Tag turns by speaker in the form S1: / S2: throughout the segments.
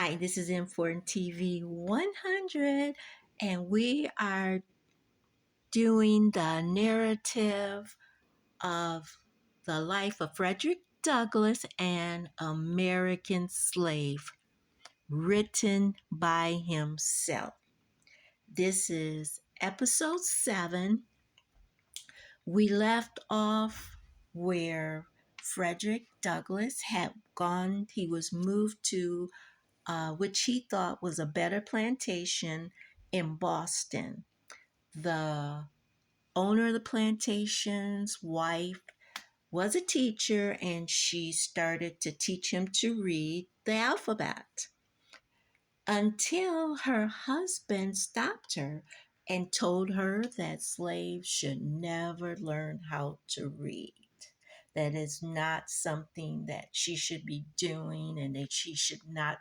S1: Hi, this is Important TV 100, and we are doing the narrative of the life of Frederick Douglass, an American slave, written by himself. This is episode 7. We left off where Frederick Douglass had gone, he was moved to which he thought was a better plantation in Boston. The owner of the plantation's wife was a teacher, and she started to teach him to read the alphabet until her husband stopped her and told her that slaves should never learn how to read. That is not something that she should be doing, and that she should not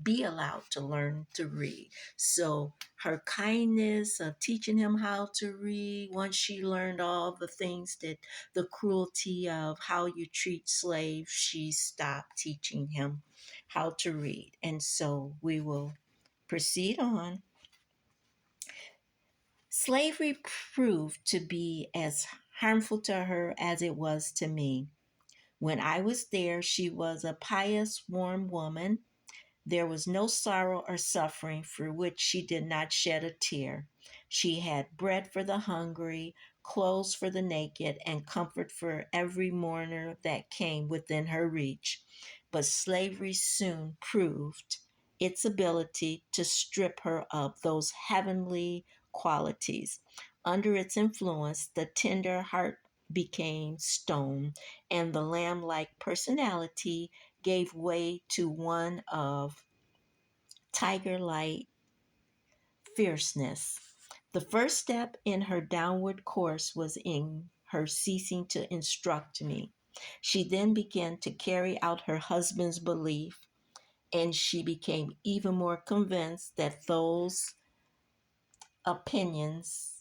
S1: be allowed to learn to read. So her kindness of teaching him how to read, once she learned all the things that the cruelty of how you treat slaves, she stopped teaching him how to read. And so we will proceed on. Slavery proved to be as harmful to her as it was to me. When I was there, she was a pious, warm woman. There was no sorrow or suffering for which she did not shed a tear. She had bread for the hungry, clothes for the naked, and comfort for every mourner that came within her reach. But slavery soon proved its ability to strip her of those heavenly qualities. Under its influence, the tender heart became stone, and the lamb like personality gave way to one of tiger like fierceness. The first step in her downward course was in her ceasing to instruct me. She then began to carry out her husband's belief, and she became even more convinced that those opinions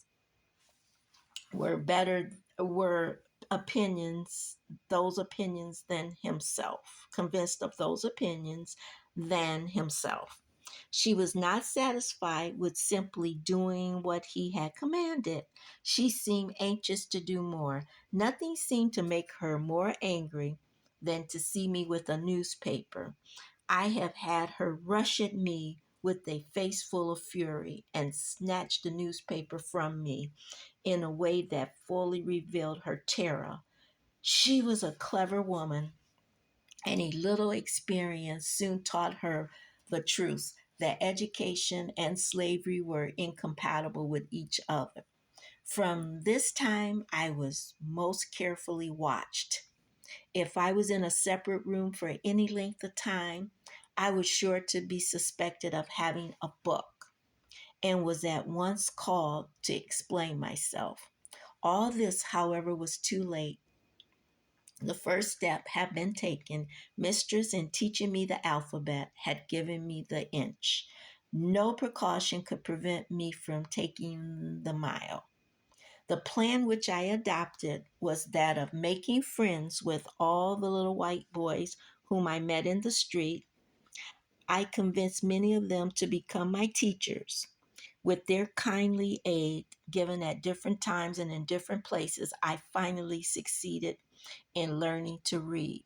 S1: were opinions those opinions than himself, convinced of those opinions than himself. She was not satisfied with simply doing what he had commanded. She seemed anxious to do more. Nothing seemed to make her more angry than to see me with a newspaper. I have had her rush at me with a face full of fury and snatch the newspaper from me in a way that fully revealed her terror. She was a clever woman, and a little experience soon taught her the truth that education and slavery were incompatible with each other. From this time, I was most carefully watched. If I was in a separate room for any length of time, I was sure to be suspected of having a book and was at once called to explain myself. All this, however, was too late. The first step had been taken. Mistress, in teaching me the alphabet, had given me the inch. No precaution could prevent me from taking the mile. The plan which I adopted was that of making friends with all the little white boys whom I met in the street. I convinced many of them to become my teachers. With their kindly aid, given at different times and in different places, I finally succeeded in learning to read.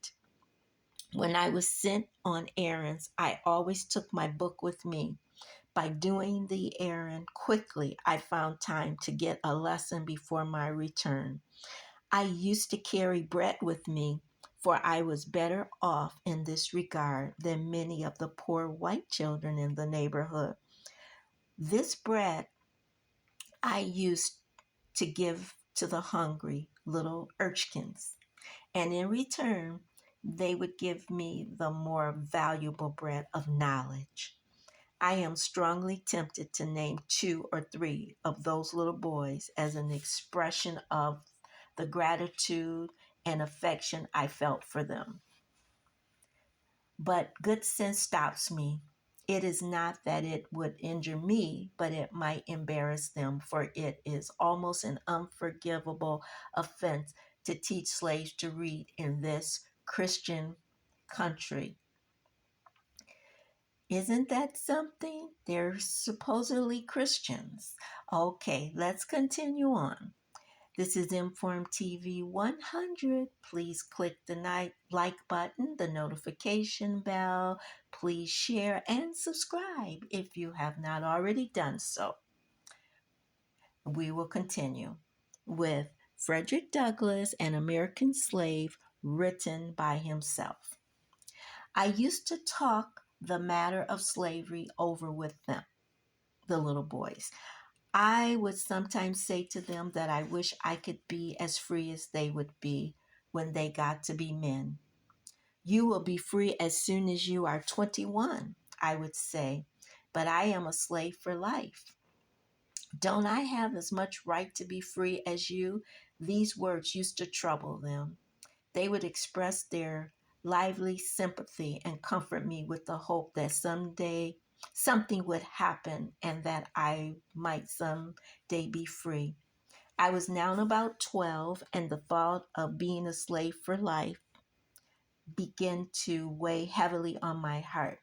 S1: When I was sent on errands, I always took my book with me. By doing the errand quickly, I found time to get a lesson before my return. I used to carry bread with me, for I was better off in this regard than many of the poor white children in the neighborhood. This bread I used to give to the hungry little urchins, and in return, they would give me the more valuable bread of knowledge. I am strongly tempted to name 2 or 3 of those little boys as an expression of the gratitude and affection I felt for them. But good sense stops me. It is not that it would injure me, but it might embarrass them, for it is almost an unforgivable offense to teach slaves to read in this Christian country. Isn't that something? They're supposedly Christians. Okay, let's continue on. This is Inform TV 100. Please click the like button, the notification bell. Please share and subscribe if you have not already done so. We will continue with Frederick Douglass, an American slave, written by himself. I used to talk the matter of slavery over with them, the little boys. I would sometimes say to them that I wish I could be as free as they would be when they got to be men. You will be free as soon as you are 21, I would say, but I am a slave for life. Don't I have as much right to be free as you? These words used to trouble them. They would express their lively sympathy and comfort me with the hope that someday something would happen and that I might someday be free. I was now about 12, and the thought of being a slave for life began to weigh heavily on my heart.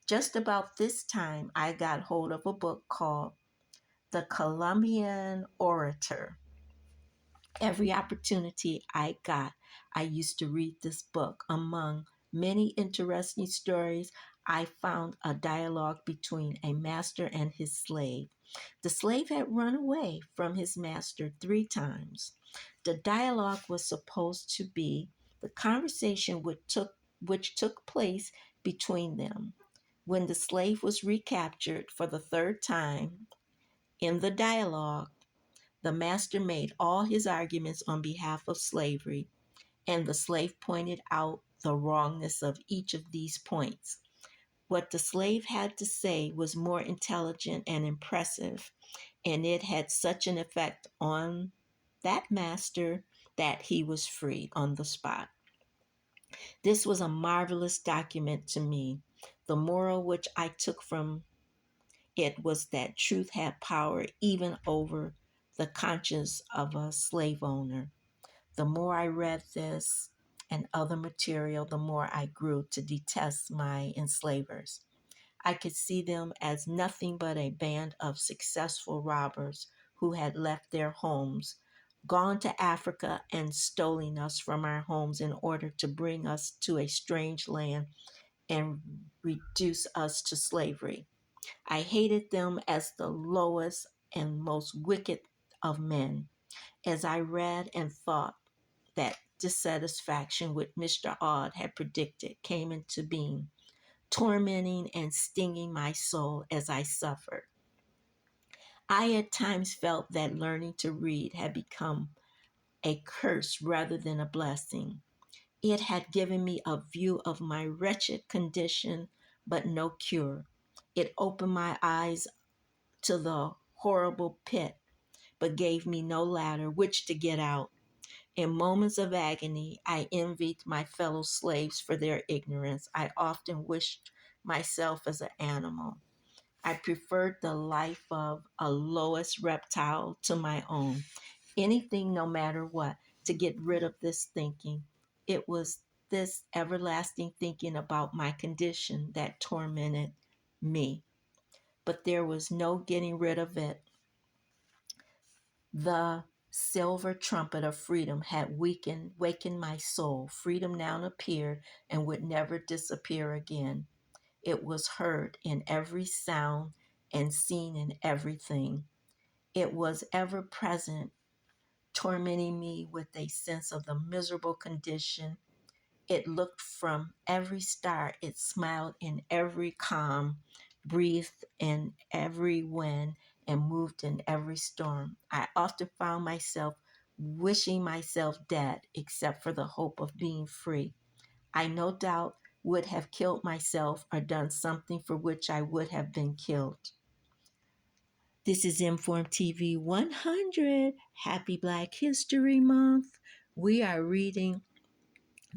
S1: Just about this time, I got hold of a book called The Columbian Orator. Every opportunity I got, I used to read this book. Among many interesting stories, I found a dialogue between a master and his slave. The slave had run away from his master 3 times. The dialogue was supposed to be the conversation which took place between them. When the slave was recaptured for the 3rd time, in the dialogue, the master made all his arguments on behalf of slavery, and the slave pointed out the wrongness of each of these points. What the slave had to say was more intelligent and impressive, and it had such an effect on that master that he was freed on the spot. This was a marvelous document to me. The moral which I took from it was that truth had power even over the conscience of a slave owner. The more I read this and other material, the more I grew to detest my enslavers. I could see them as nothing but a band of successful robbers who had left their homes, gone to Africa, and stolen us from our homes in order to bring us to a strange land and reduce us to slavery. I hated them as the lowest and most wicked of men. As I read and thought, that dissatisfaction which Mr. Odd had predicted came into being, tormenting and stinging my soul as I suffered. I at times felt that learning to read had become a curse rather than a blessing. It had given me a view of my wretched condition, but no cure. It opened my eyes to the horrible pit, but gave me no ladder which to get out. In moments of agony, I envied my fellow slaves for their ignorance. I often wished myself as an animal. I preferred the life of a lowest reptile to my own. Anything, no matter what, to get rid of this thinking. It was this everlasting thinking about my condition that tormented me. But there was no getting rid of it. The silver trumpet of freedom had wakened my soul. Freedom now appeared and would never disappear again. It was heard in every sound and seen in everything. It was ever present, tormenting me with a sense of the miserable condition. It looked from every star, it smiled in every calm, breathed in every wind, and moved in every storm. I often found myself wishing myself dead, except for the hope of being free. I no doubt would have killed myself or done something for which I would have been killed. This is Inform TV 100. Happy Black History Month. We are reading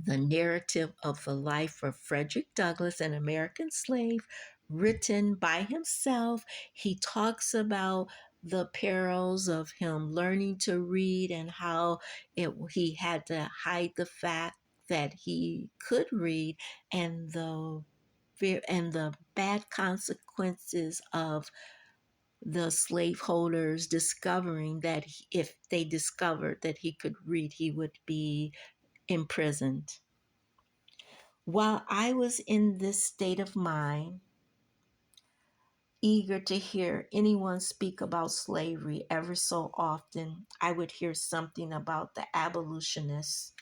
S1: the narrative of the life of Frederick Douglass, an American slave, written by himself. He talks about the perils of him learning to read and how he had to hide the fact that he could read, and the and the bad consequences of the slaveholders discovering that if they discovered that he could read, he would be imprisoned. While I was in this state of mind, eager to hear anyone speak about slavery ever so often, I would hear something about the abolitionists.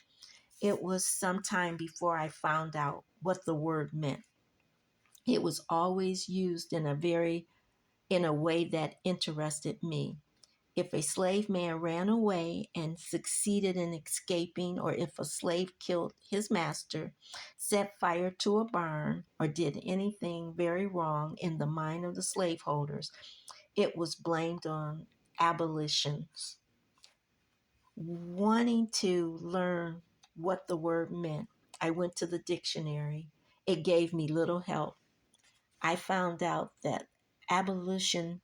S1: It was some time before I found out what the word meant. It was always used in a way that interested me. If a slave man ran away and succeeded in escaping, or if a slave killed his master, set fire to a barn, or did anything very wrong in the mind of the slaveholders, it was blamed on abolitions. Wanting to learn what the word meant, I went to the dictionary. It gave me little help. I found out that abolition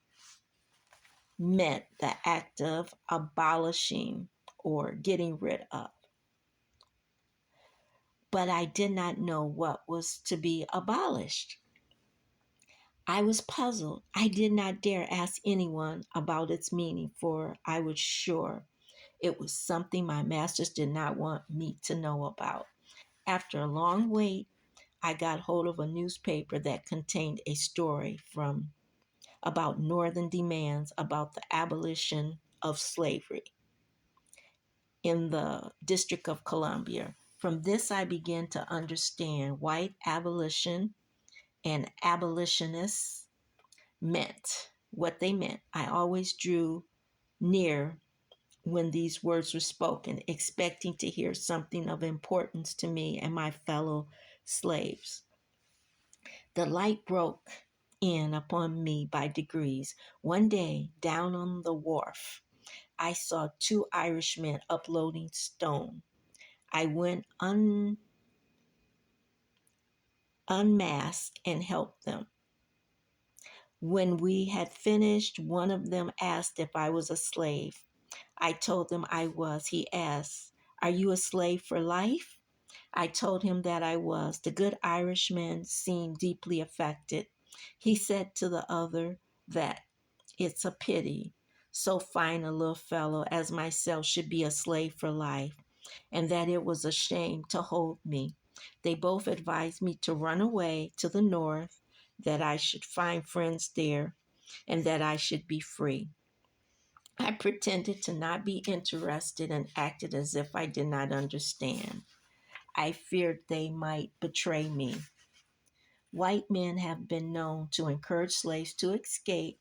S1: meant the act of abolishing or getting rid of. But I did not know what was to be abolished. I was puzzled. I did not dare ask anyone about its meaning, for I was sure it was something my masters did not want me to know about. After a long wait, I got hold of a newspaper that contained a story from about Northern demands about the abolition of slavery in the District of Columbia. From this, I began to understand white abolition and abolitionists meant what they meant. I always drew near when these words were spoken, expecting to hear something of importance to me and my fellow slaves. The light broke in upon me by degrees. One day, down on the wharf, I saw two Irishmen uploading stone. I went unmasked and helped them. When we had finished, one of them asked if I was a slave. I told him I was. He asked, "Are you a slave for life?" I told him that I was. The good Irishman seemed deeply affected. He said to the other that it's a pity so fine a little fellow as myself should be a slave for life, and that it was a shame to hold me. They both advised me to run away to the north, that I should find friends there, and that I should be free. I pretended to not be interested and acted as if I did not understand. I feared they might betray me. White men have been known to encourage slaves to escape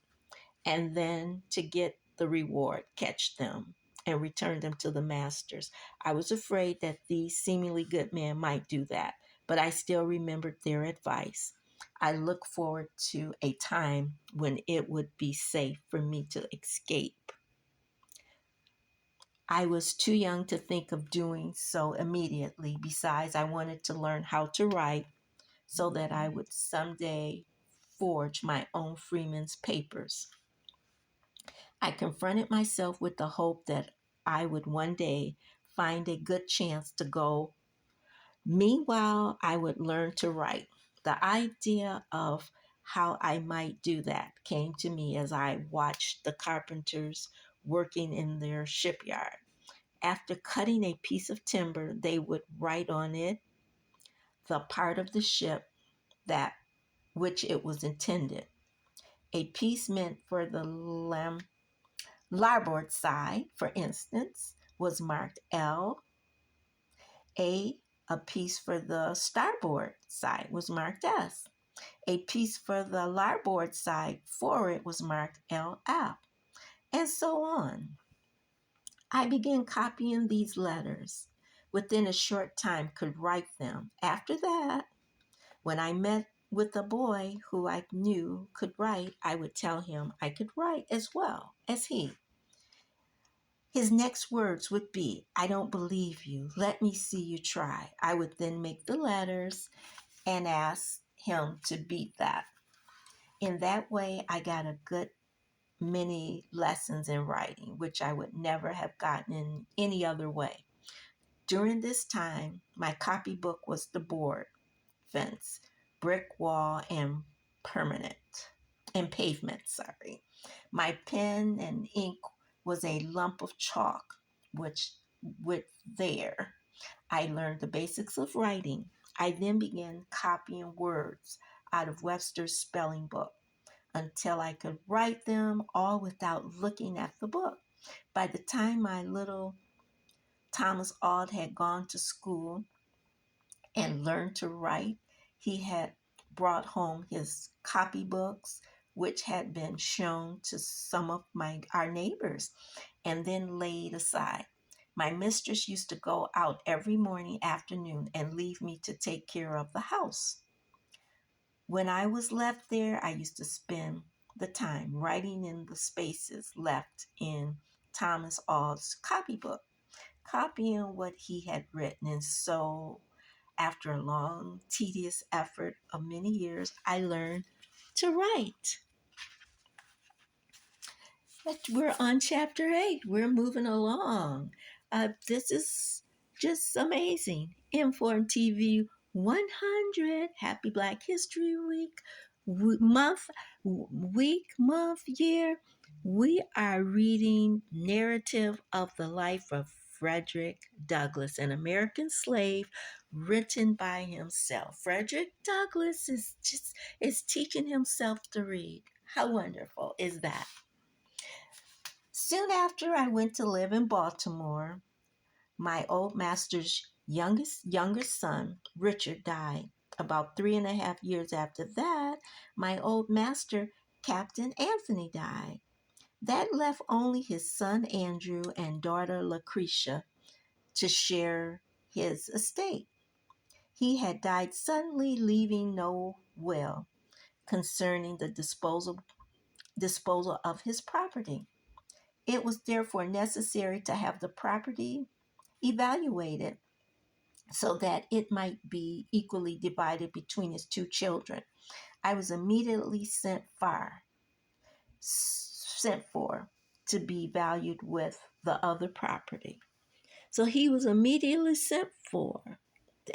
S1: and then to get the reward, catch them, and return them to the masters. I was afraid that these seemingly good men might do that, but I still remembered their advice. I looked forward to a time when it would be safe for me to escape. I was too young to think of doing so immediately. Besides, I wanted to learn how to write so that I would someday forge my own freeman's papers. I confronted myself with the hope that I would one day find a good chance to go. Meanwhile, I would learn to write. The idea of how I might do that came to me as I watched the carpenters working in their shipyard. After cutting a piece of timber, they would write on it the part of the ship that which it was intended. A piece meant for the larboard side, for instance, was marked L. A piece for the starboard side was marked S. A piece for the larboard side forward was marked LF, and so on. I began copying these letters. Within a short time could write them. After that, when I met with a boy who I knew could write, I would tell him I could write as well as he. His next words would be, "I don't believe you. Let me see you try." I would then make the letters and ask him to beat that. In that way, I got a good many lessons in writing, which I would never have gotten in any other way. During this time, my copybook was the board fence brick wall and pavement, sorry. My pen and ink was a lump of chalk, which with there I learned the basics of writing. I then began copying words out of Webster's spelling book until I could write them all without looking at the book. By the time my little Thomas Auld had gone to school and learned to write, he had brought home his copybooks, which had been shown to some of our neighbors, and then laid aside. My mistress used to go out every morning, afternoon, and leave me to take care of the house. When I was left there, I used to spend the time writing in the spaces left in Thomas Auld's copybook, copying what he had written. And so, after a long, tedious effort of many years, I learned to write. But we're on chapter 8. We're moving along. This is just amazing. Inform TV 100. Happy Black History Week. Month, year. We are reading Narrative of the Life of Frederick Douglass, an American slave written by himself. Frederick Douglass is teaching himself to read. How wonderful is that? Soon after I went to live in Baltimore, my old master's younger son, Richard, died. About 3.5 years after that, my old master, Captain Anthony, died. That left only his son Andrew and daughter Lucretia to share his estate. He had died suddenly, leaving no will concerning the disposal of his property. It was therefore necessary to have the property evaluated so that it might be equally divided between his two children. I was immediately sent for to be valued with the other property. So he was immediately sent for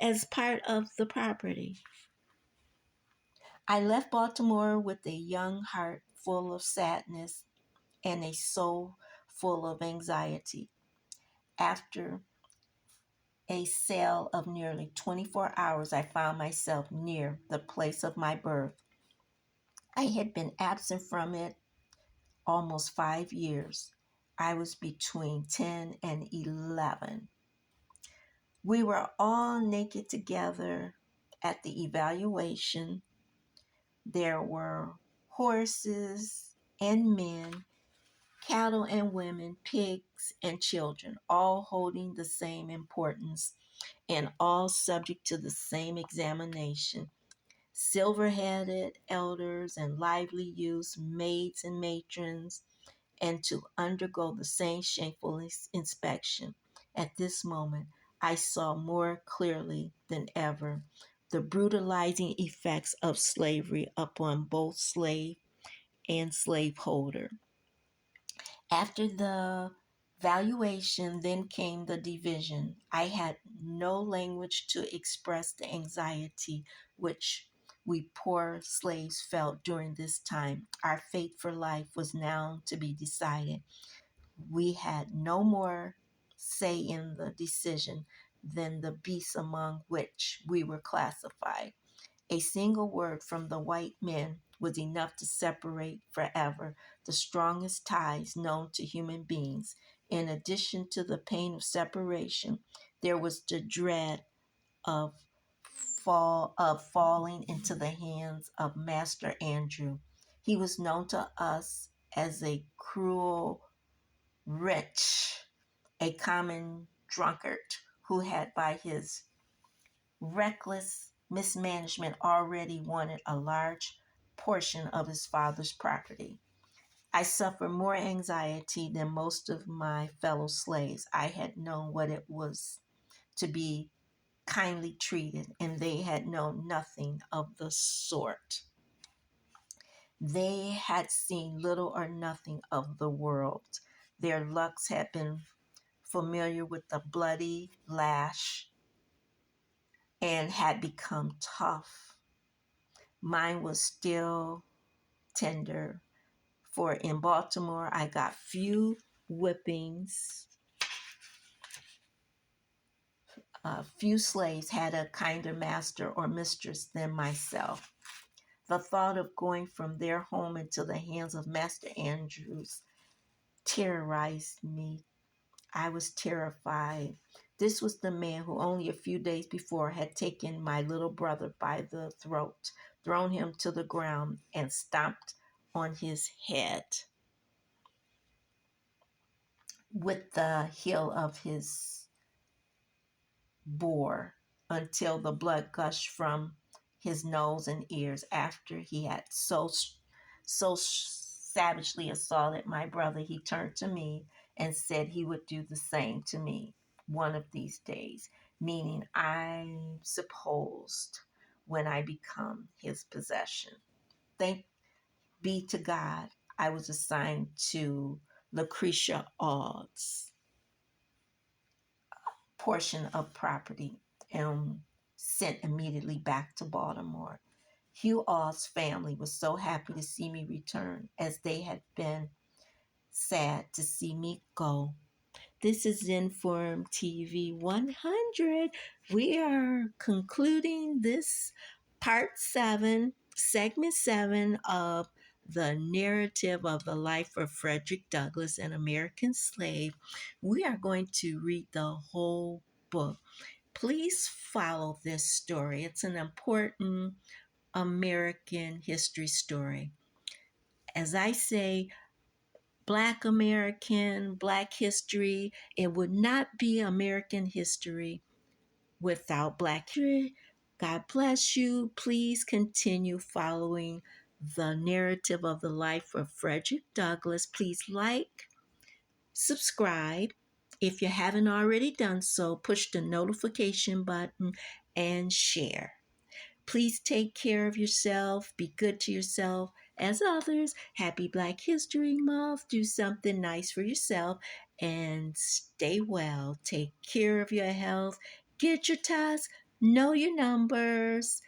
S1: as part of the property. I left Baltimore with a young heart full of sadness and a soul full of anxiety. After a sail of nearly 24 hours, I found myself near the place of my birth. I had been absent from it almost 5 years. I was between 10 and 11. We were all naked together at the evaluation. There were horses and men, cattle and women, pigs and children, all holding the same importance and all subject to the same examination. Silver-headed elders and lively youths, maids and matrons, and to undergo the same shameful inspection. At this moment, I saw more clearly than ever the brutalizing effects of slavery upon both slave and slaveholder. After the valuation, then came the division. I had no language to express the anxiety which we poor slaves felt during this time. Our fate for life was now to be decided. We had no more say in the decision than the beasts among which we were classified. A single word from the white men was enough to separate forever the strongest ties known to human beings. In addition to the pain of separation, there was the dread of falling into the hands of Master Andrew. He was known to us as a cruel wretch, a common drunkard who had by his reckless mismanagement already wanted a large portion of his father's property. I suffered more anxiety than most of my fellow slaves. I had known what it was to be kindly treated, and they had known nothing of the sort. They had seen little or nothing of the world. Their lucks had been familiar with the bloody lash and had become tough Mine was still tender. For in Baltimore, I got few whippings. Few slaves had a kinder master or mistress than myself. The thought of going from their home into the hands of Master Andrews terrorized me. I was terrified. This was the man who only a few days before had taken my little brother by the throat, thrown him to the ground, and stomped on his head with the heel of his bore until the blood gushed from his nose and ears. After he had so savagely assaulted my brother, he turned to me and said he would do the same to me one of these days, meaning I supposed when I become his possession. Thank be to God, I was assigned to Lucretia Aud's portion of property and sent immediately back to Baltimore. Hugh Augh's family was so happy to see me return as they had been sad to see me go. This is Inform TV 100. We are concluding this part 7, segment 7 of the narrative of the life of Frederick Douglass, an American slave. We are going to read the whole book. Please follow this story. It's an important American history story. As I say, Black American, Black history, it would not be American history without Black history. God bless you. Please continue following the narrative of the life of Frederick Douglass. Please like, subscribe. If you haven't already done so, push the notification button and share. Please take care of yourself. Be good to yourself as others. Happy Black History Month. Do something nice for yourself and stay well. Take care of your health. Get your tasks. Know your numbers.